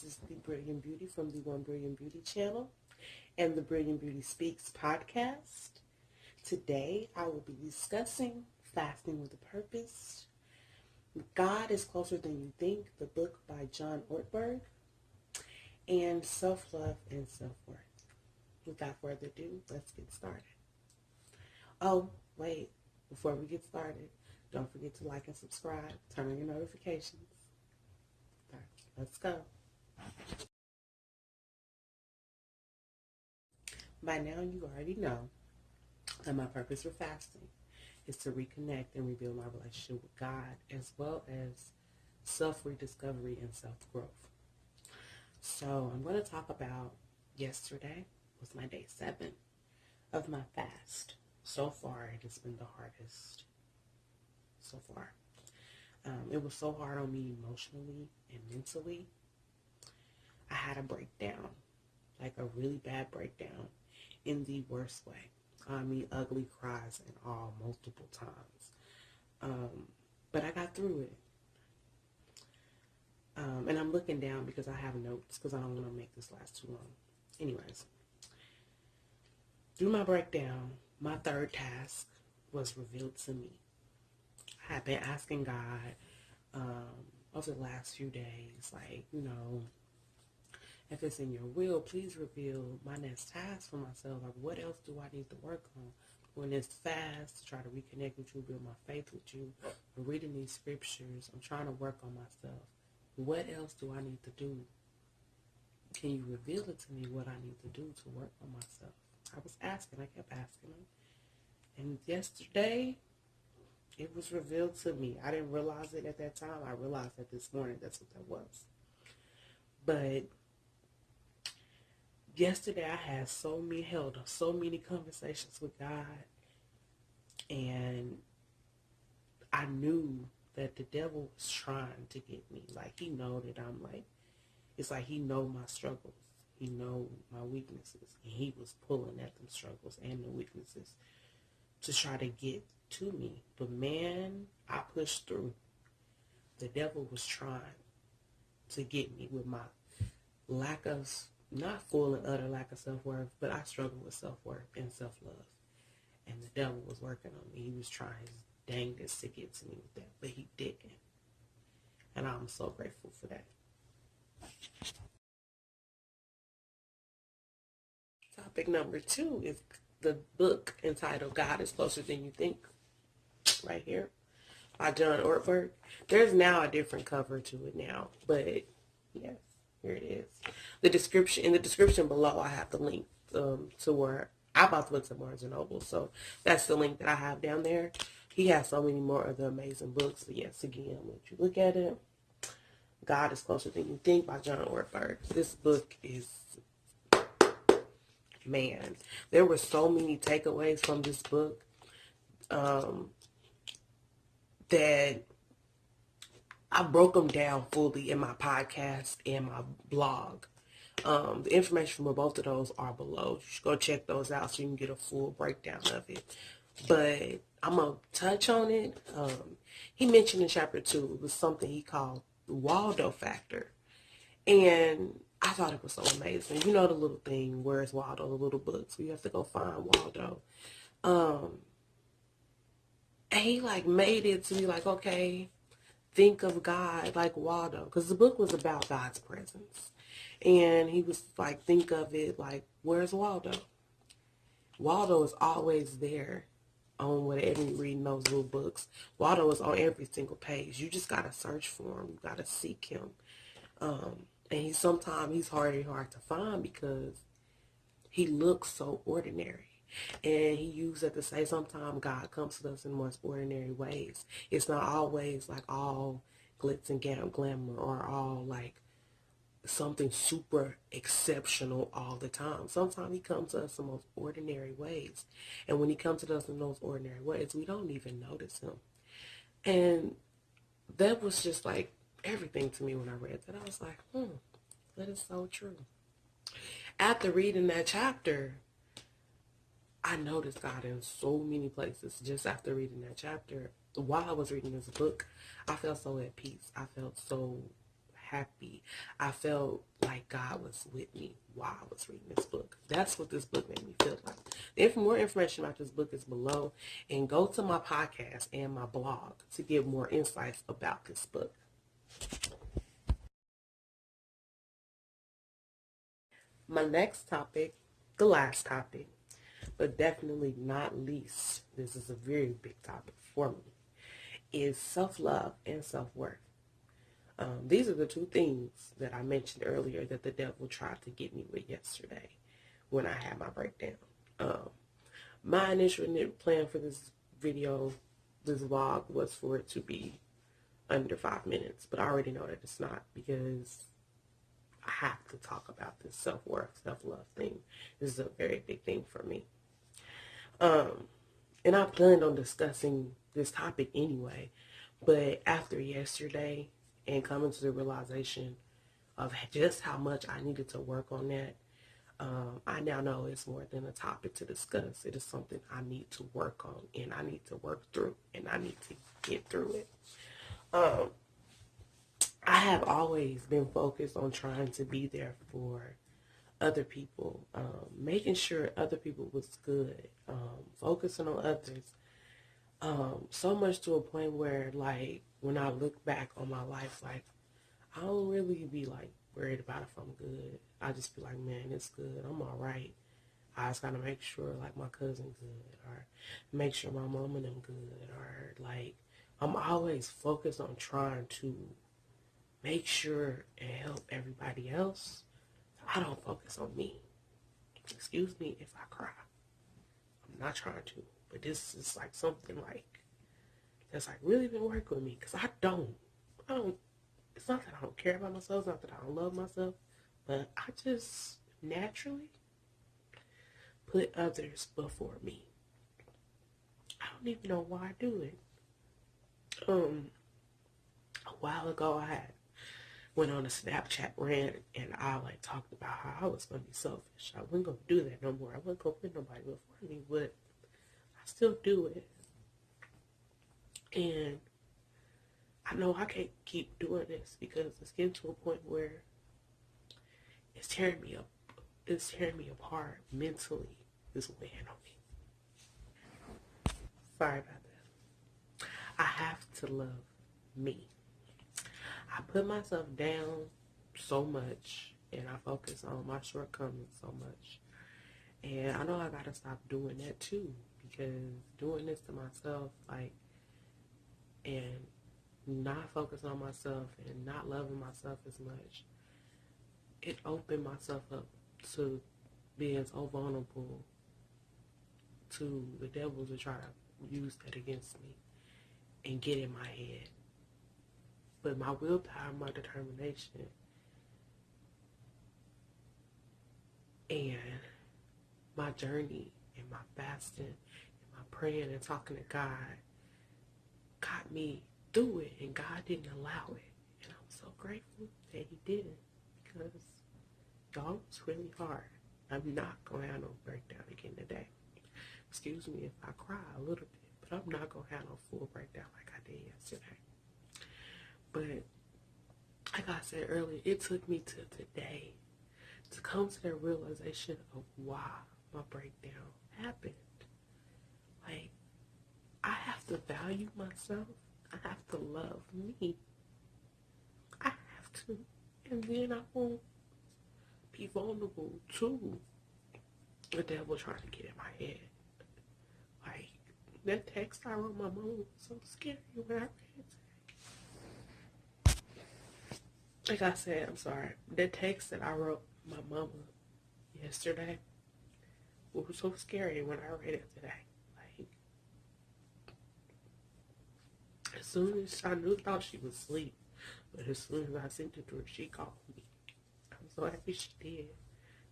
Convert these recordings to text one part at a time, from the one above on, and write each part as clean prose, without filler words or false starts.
This is the Brilliant Beauty from the One Brilliant Beauty channel and the Brilliant Beauty Speaks podcast. Today, I will be discussing Fasting with a Purpose. God is Closer Than You Think, the book by John Ortberg, and Self-Love and Self-Worth. Without further ado, let's get started. Oh, wait, before we get started, don't forget to like and subscribe, turn on your notifications. All right, let's go. By now, you already know that my purpose for fasting is to reconnect and rebuild my relationship with God, as well as self-rediscovery and self-growth. So I'm going to talk about yesterday was my day 7 of my fast. So far, it has been the hardest so far. It was so hard on me emotionally and mentally. I had a breakdown, like a really bad breakdown in the worst way. I mean, ugly cries and all, multiple times. But I got through it. And I'm looking down because I have notes because I don't want to make this last too long. Anyways, through my breakdown, my third task was revealed to me. I have been asking God over the last few days, like, if it's in your will, please reveal my next task for myself. Like, what else do I need to work on? When it's fast, to try to reconnect with you, build my faith with you. I'm reading these scriptures. I'm trying to work on myself. What else do I need to do? Can you reveal it to me what I need to do to work on myself? I was asking. I kept asking him. And yesterday, it was revealed to me. I didn't realize it at that time. I realized that this morning. That's what that was. But yesterday, I had held so many conversations with God, and I knew that the devil was trying to get me. Like, he know that I'm like, it's like he know my struggles. He know my weaknesses, and he was pulling at them struggles and the weaknesses to try to get to me. But man, I pushed through. The devil was trying to get me with my lack of, not full and utter lack of self-worth, but I struggle with self-worth and self-love. And the devil was working on me. He was trying his dangest to get to me with that, but he didn't. And I'm so grateful for that. Topic number 2 is the book entitled God is Closer Than You Think, right here, by John Ortberg. There's now a different cover to it now, but yes, here it is. In the description below, I have the link to where I bought the books at Barnes & Noble, so that's the link that I have down there. He has so many more of the amazing books, but yes, again, when you look at it, God is Closer Than You Think by John Ortberg. This book is, man, there were so many takeaways from this book that I broke them down fully in my podcast and my blog. The information for both of those are below. You should go check those out so you can get a full breakdown of it. But I'm going to touch on it. He mentioned in chapter 2, it was something he called the Waldo factor. And I thought it was so amazing. You know the little thing, where's Waldo, the little book. So you have to go find Waldo. And he made it to be like, okay, think of God like Waldo. Because the book was about God's presence. And he was like, think of it like, where's Waldo? Waldo is always there on whatever you read in those little books. Waldo is on every single page. You just got to search for him. You got to seek him. And sometimes he's hard to find because he looks so ordinary. And he used that to say sometimes God comes to us in most ordinary ways. It's not always like all glitz and glamour or all like something super exceptional all the time. Sometimes he comes to us in most ordinary ways. And when he comes to us in those ordinary ways, we don't even notice him. And that was just like everything to me when I read that. I was like, that is so true. After reading that chapter, I noticed God in so many places. Just after reading that chapter, while I was reading this book, I felt so at peace. I felt so happy. I felt like God was with me while I was reading this book. That's what this book made me feel like. If more information about this book is below, and go to my podcast and my blog to get more insights about this book. My next topic, the last topic, but definitely not least, this is a very big topic for me, is self-love and self-worth. These are the two things that I mentioned earlier that the devil tried to get me with yesterday when I had my breakdown. My initial plan for this video, this vlog, was for it to be under 5 minutes, but I already know that it's not, because I have to talk about this self-worth, self-love thing. This is a very big thing for me. And I planned on discussing this topic anyway, but after yesterday and coming to the realization of just how much I needed to work on that, I now know it's more than a topic to discuss. It is something I need to work on, and I need to work through, and I need to get through it. I have always been focused on trying to be there for other people, making sure other people was good, focusing on others, so much to a point where, like, when I look back on my life, like, I don't really be, like, worried about if I'm good. I just be like, man, it's good. I'm all right. I just gotta make sure, like, my cousin good, or make sure my mom and them good, or, like, I'm always focused on trying to make sure and help everybody else. I don't focus on me. Excuse me if I cry. I'm not trying to, but this is like something like that's like really been working with me, because I don't. It's not that I don't care about myself. It's not that I don't love myself, but I just naturally put others before me. I don't even know why I do it. A while ago, I had went on a Snapchat rant, and I like talked about how I was gonna be selfish. I wasn't gonna do that no more. I wasn't gonna put nobody before me, but I still do it. And I know I can't keep doing this, because it's getting to a point where it's tearing me up. It's tearing me apart mentally. It's weighing on me. Sorry about that. I have to love me. I put myself down so much, and I focus on my shortcomings so much. And I know I gotta stop doing that too, because doing this to myself, like, and not focus on myself and not loving myself as much, it opened myself up to being so vulnerable to the devil to try to use that against me and get in my head. But my willpower, my determination, and my journey and my fasting and my praying and talking to God got me through it, and God didn't allow it. And I'm so grateful that He didn't, because y'all, it's really hard. I'm not going to have no breakdown again today. Excuse me if I cry a little bit, but I'm not going to have no full breakdown like I did yesterday. But like I said earlier, it took me to today to come to the realization of why my breakdown happened. Like, I have to value myself. I have to love me. I have to. And then I won't be vulnerable to the devil trying to get in my head. Like, that text I wrote my mom was so scary when I read it. Like I said, I'm sorry. That text that I wrote my mama yesterday was so scary when I read it today. Like, as soon as I thought she was asleep, but as soon as I sent it to her, she called me. I'm so happy she did.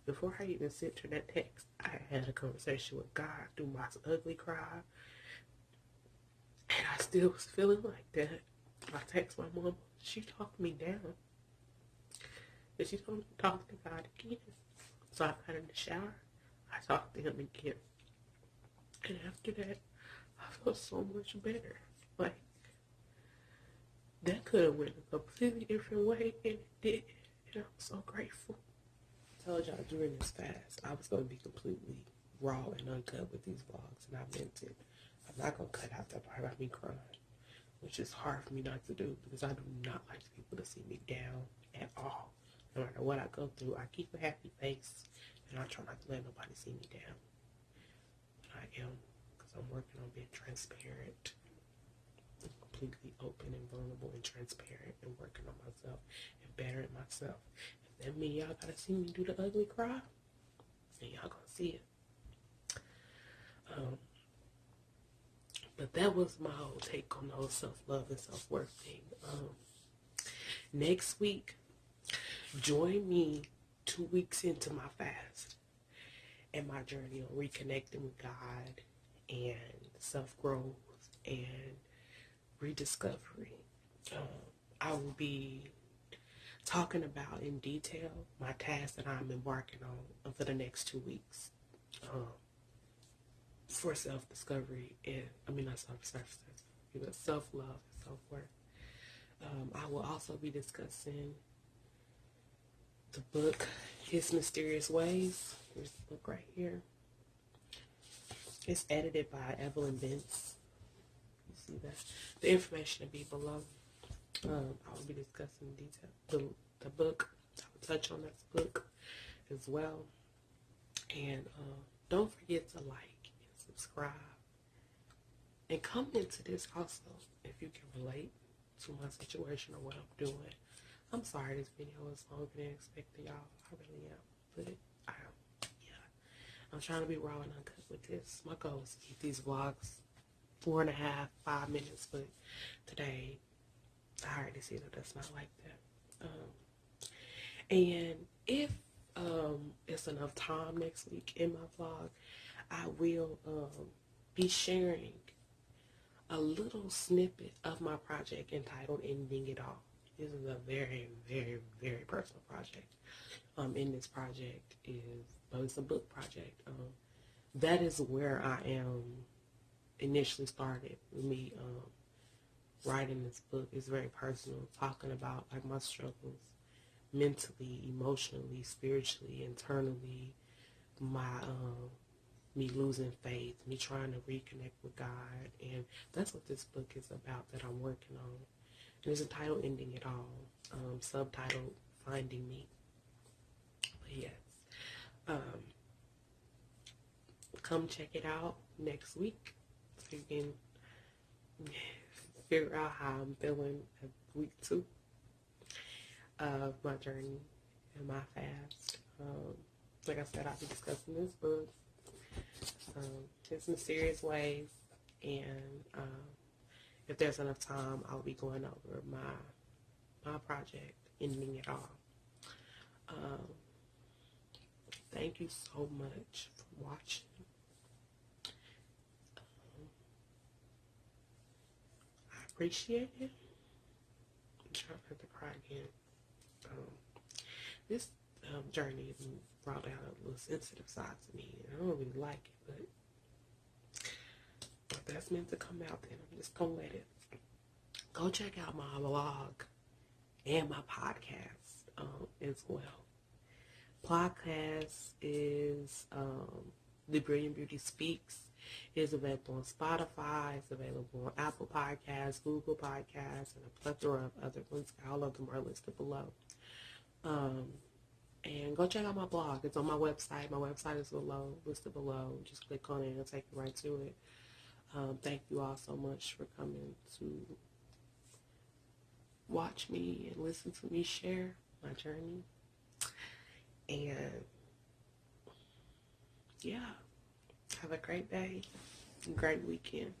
Before I even sent her that text, I had a conversation with God through my ugly cry, and I still was feeling like that. I text my mom. She talked me down. And she told me to talk to God again. So I got in the shower. I talked to Him again. And after that, I felt so much better. Like, that could have went a completely different way, and it did. And I'm so grateful. I told y'all during this fast, I was going to be completely raw and uncut with these vlogs, and I meant it. I'm not going to cut out that part about me crying, which is hard for me not to do, because I do not like people to see me down at all. No matter what I go through, I keep a happy face, and I try not to let nobody see me down. But I am, because I'm working on being transparent, completely open and vulnerable and transparent, and working on myself and bettering myself. If that means y'all gotta see me do the ugly cry, then y'all gonna see it. But that was my whole take on the whole self-love and self-worth thing. Next week, join me 2 weeks into my fast and my journey on reconnecting with God and self-growth and rediscovery. I will be talking about in detail my task that I'm embarking on for the next 2 weeks for self-discovery and, not self-discovery, but self-love and self-worth. I will also be discussing the book, His Mysterious Ways. Here's the book right here. It's edited by Evelyn Bentz. You see that? The information will be below. I will be discussing in detail the book. I will touch on this book as well. And don't forget to like and subscribe. And comment to this also if you can relate to my situation or what I'm doing. I'm sorry this video is longer than expected, y'all. I really am. But I'm trying to be raw and uncut with this. My goal is to keep these vlogs 4.5, 5 minutes, but today I already see that that's not like that. And if it's enough time next week in my vlog, I will be sharing a little snippet of my project entitled Ending It All. This is a very, very, very personal project. In this project it's a book project. That is where I am initially started with me writing this book. It's very personal, talking about like my struggles mentally, emotionally, spiritually, internally, my me losing faith, me trying to reconnect with God, and that's what this book is about that I'm working on. And it's entitled Ending It All, subtitled Finding Me. But yes, come check it out next week so you can figure out how I'm feeling at week 2 of my journey and my fast. Like I said, I'll be discussing this book, His Mysterious Ways, and if there's enough time, I'll be going over my project, Ending It All. Thank you so much for watching. I appreciate it. I'm trying not to cry again. This journey brought out a little sensitive side to me. I don't really like it, but if that's meant to come out, then I'm just gonna let it. Go check out my vlog and my podcast as well. Podcast is The Brilliant Beauty Speaks. It is available on Spotify. It's available on Apple Podcasts, Google Podcasts, and a plethora of other ones. All of them are listed below. And go check out my blog. It's on my website. My website is listed below. Just click on it and it'll take you right to it. Thank you all so much for coming to watch me and listen to me share my journey. And yeah, have a great day, great weekend.